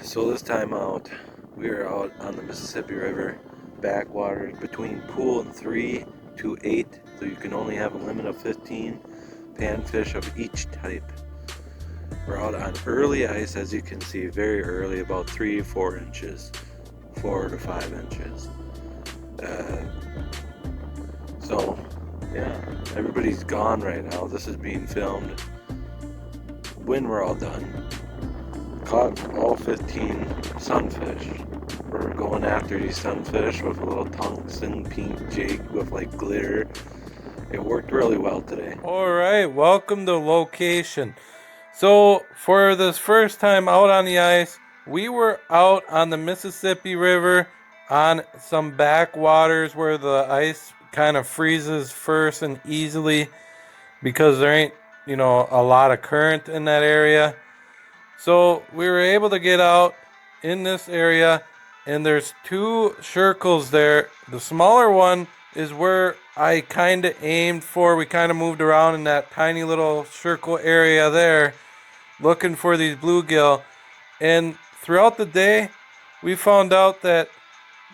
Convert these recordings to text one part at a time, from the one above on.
So this time out, we are out on the Mississippi River backwaters between pool and 3 to 8, so you can only have a limit of 15 panfish of each type. We're out on early ice, as you can see, very early, about 3 to 4 inches, 4 to 5 inches. So yeah, everybody's gone right now. This is being filmed when we're all done. Caught all 15 sunfish. We're going after these sunfish with a little tungsten pink jig with like glitter. It worked really well today. Alright, welcome to location. So for this first time out on the ice, we were out on the Mississippi River on some backwaters where the ice kind of freezes first and easily because there ain't, a lot of current in that area. So we were able to get out in this area, and there's two circles there. The smaller one is where I kind of aimed for. We kind of moved around in that tiny little circle area there looking for these bluegill. And throughout the day, we found out that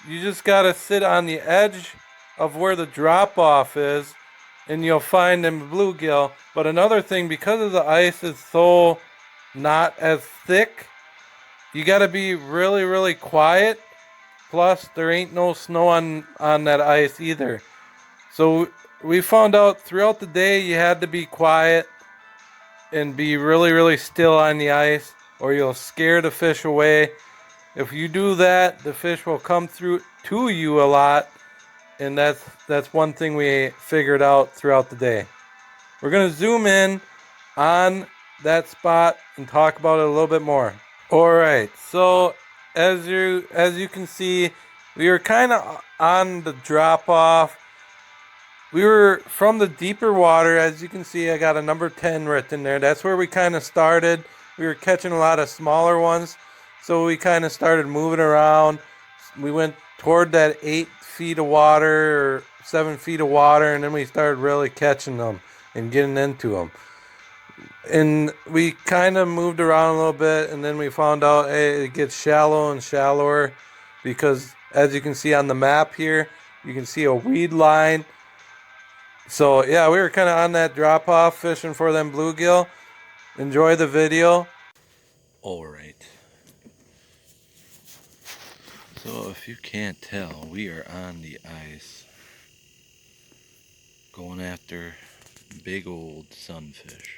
you just got to sit on the edge of where the drop off is and you'll find them bluegill. But another thing, because of the ice is so not as thick, you got to be really, really quiet. Plus, there ain't no snow on that ice either. So we found out throughout the day you had to be quiet and be really, really still on the ice, or you'll scare the fish away. If you do that, the fish will come through to you a lot, and that's one thing we figured out throughout the day. We're gonna zoom in on that spot and talk about it a little bit more. All right, so as you can see, we were kind of on the drop off. We were from the deeper water. As you can see, I got a number 10 written there. That's where we kind of started. We were catching a lot of smaller ones, so we kind of started moving around. We went toward that 8 feet of water or 7 feet of water, and then we started really catching them and getting into them. And we kind of moved around a little bit, and then we found out, hey, it gets shallow and shallower because, as you can see on the map here, you can see a weed line. So yeah, we were kind of on that drop off fishing for them bluegill. Enjoy the video. All right. So if you can't tell, we are on the ice going after big old sunfish.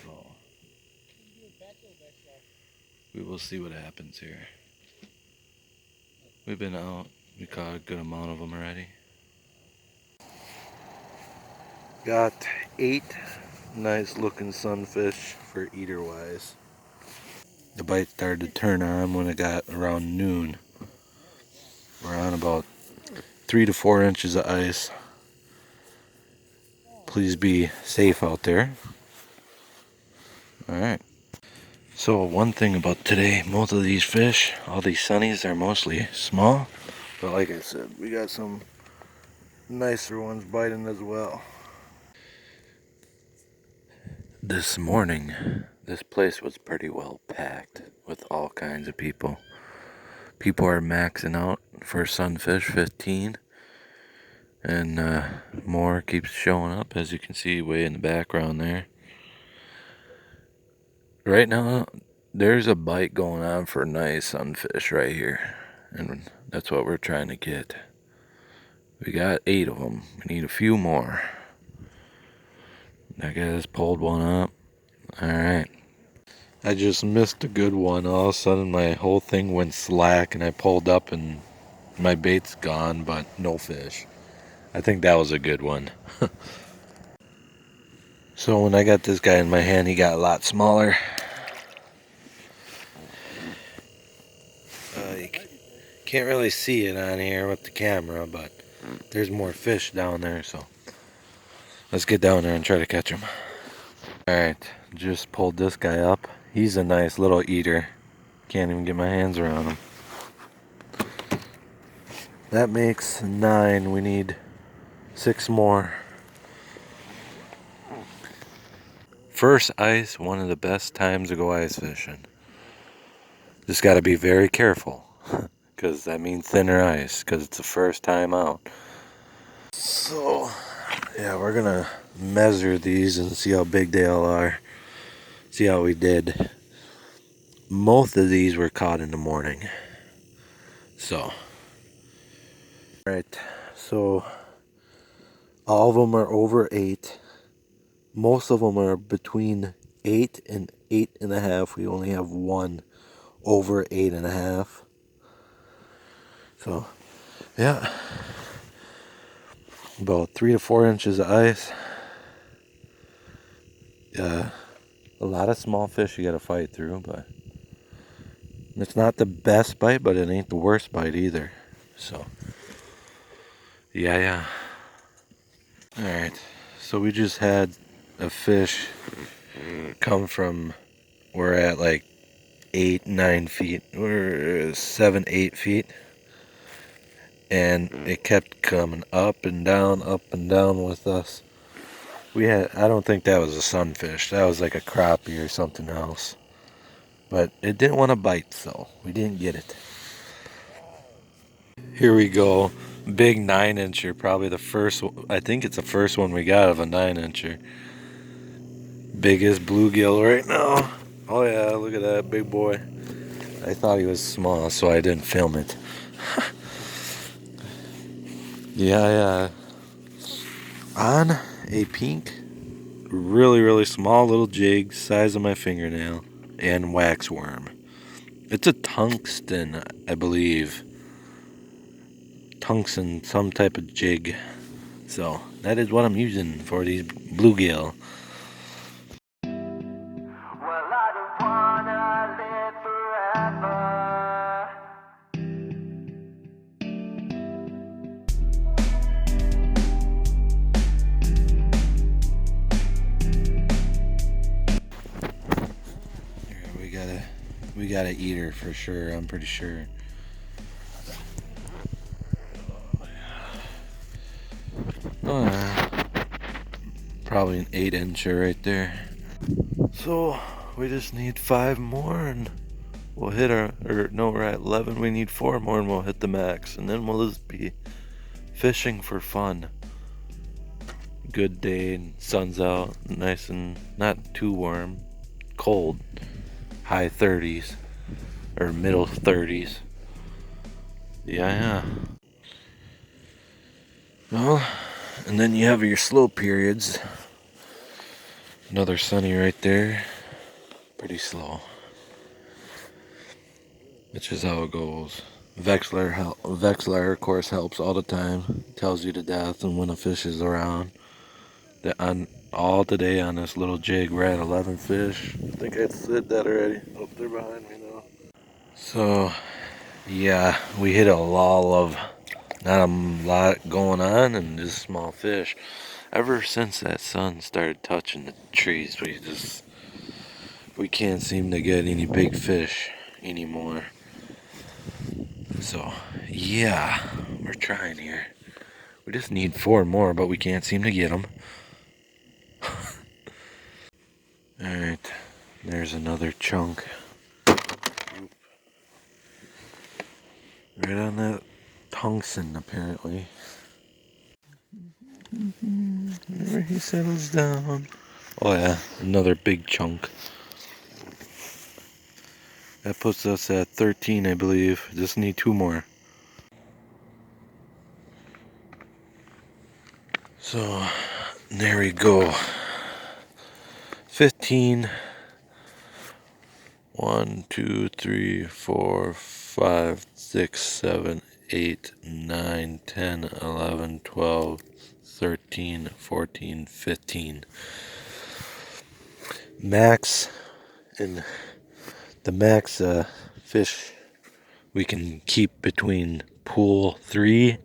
So we will see what happens here. We've been out, we caught a good amount of them already. Got 8 nice looking sunfish for eater wise. The bite started to turn on when it got around noon. We're on about 3 to 4 inches of ice. Please be safe out there. Alright. So one thing about today, most of these fish, all these sunnies, are mostly small. But like I said, we got some nicer ones biting as well. This morning, this place was pretty well packed with all kinds of people. People are maxing out for sunfish 15, and more keeps showing up, as you can see way in the background there. Right now, there's a bite going on for nice sunfish right here, and that's what we're trying to get. We got 8 of them. We need a few more. That guy's pulled one up. Alright. I just missed a good one. All of a sudden my whole thing went slack and I pulled up and my bait's gone, but no fish. I think that was a good one. So when I got this guy in my hand, he got a lot smaller. You can't really see it on here with the camera, but there's more fish down there, so let's get down there and try to catch him. Alright, just pulled this guy up. He's a nice little eater. Can't even get my hands around him. That makes 9. We need 6 more. First ice, one of the best times to go ice fishing. Just got to be very careful, because that means thinner ice, because it's the first time out. So, yeah, we're gonna measure these and see how big they all are. See how we did. Most of these were caught in the morning. So, right, so all of them are over 8. Most of them are between 8 and 8.5. We only have one over 8.5. So, yeah, about 3 to 4 inches of ice. A lot of small fish you got to fight through, but it's not the best bite, but it ain't the worst bite either. So, yeah. All right, so we just had a fish come from, we're at like 8, 9 feet, we're 7, 8 feet, and it kept coming up and down with us. I don't think that was a sunfish, that was like a crappie or something else, but it didn't want to bite, so we didn't get it. Here we go, big 9-incher, probably the first, I think it's the first one we got of a 9-incher. Biggest bluegill right now. Oh yeah, look at that big boy. I thought he was small, so I didn't film it. Yeah. On a pink, really small little jig, size of my fingernail, and wax worm. It's a tungsten, I believe. Tungsten, some type of jig. So that is what I'm using for these bluegill. We got to eat her for sure, I'm pretty sure. Oh, yeah. Probably an 8-incher right there. So we just need 5 more and we'll hit we're at 11. We need 4 more and we'll hit the max. And then we'll just be fishing for fun. Good day and sun's out, nice and not too warm, cold, high 30s or middle 30s. Yeah. Well, and then you have your slow periods. Another sunny right there. Pretty slow. Which is how it goes. Vexler, of course, helps all the time. Tells you to death and when a fish is around. All today on this little jig, we're at 11 fish. I think I said that already. Oh, they're behind me now. So, yeah, we hit a lull of not a lot going on and just small fish. Ever since that sun started touching the trees, we can't seem to get any big fish anymore. So, yeah, we're trying here. We just need 4 more, but we can't seem to get them. Alright, there's another chunk. Right on that tungsten, apparently. Whenever he settles down. Oh yeah, another big chunk. That puts us at 13, I believe. Just need 2 more. So, there we go. 15. 1, 2, 3, 4, 5, 6, 7, 8, 9, 10, 11, 12, 13, 14, 15. max and the max fish we can keep between pool 3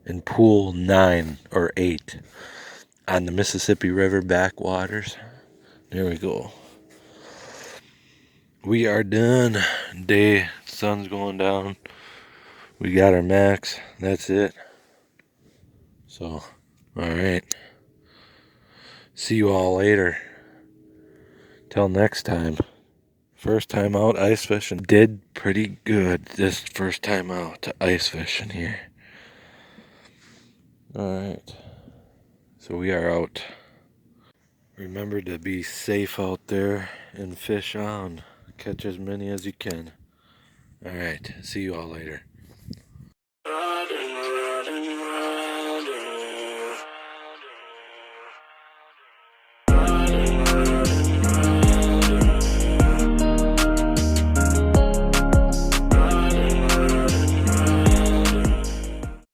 and pool 9 or 8 on the Mississippi River backwaters. There we go. We are done. Sun's going down. We got our max. That's it. So, alright. See you all later. Till next time. First time out ice fishing. Did pretty good this first time out ice fishing here. Alright. So we are out. Remember to be safe out there and fish on. Catch as many as you can. Alright. See you all later.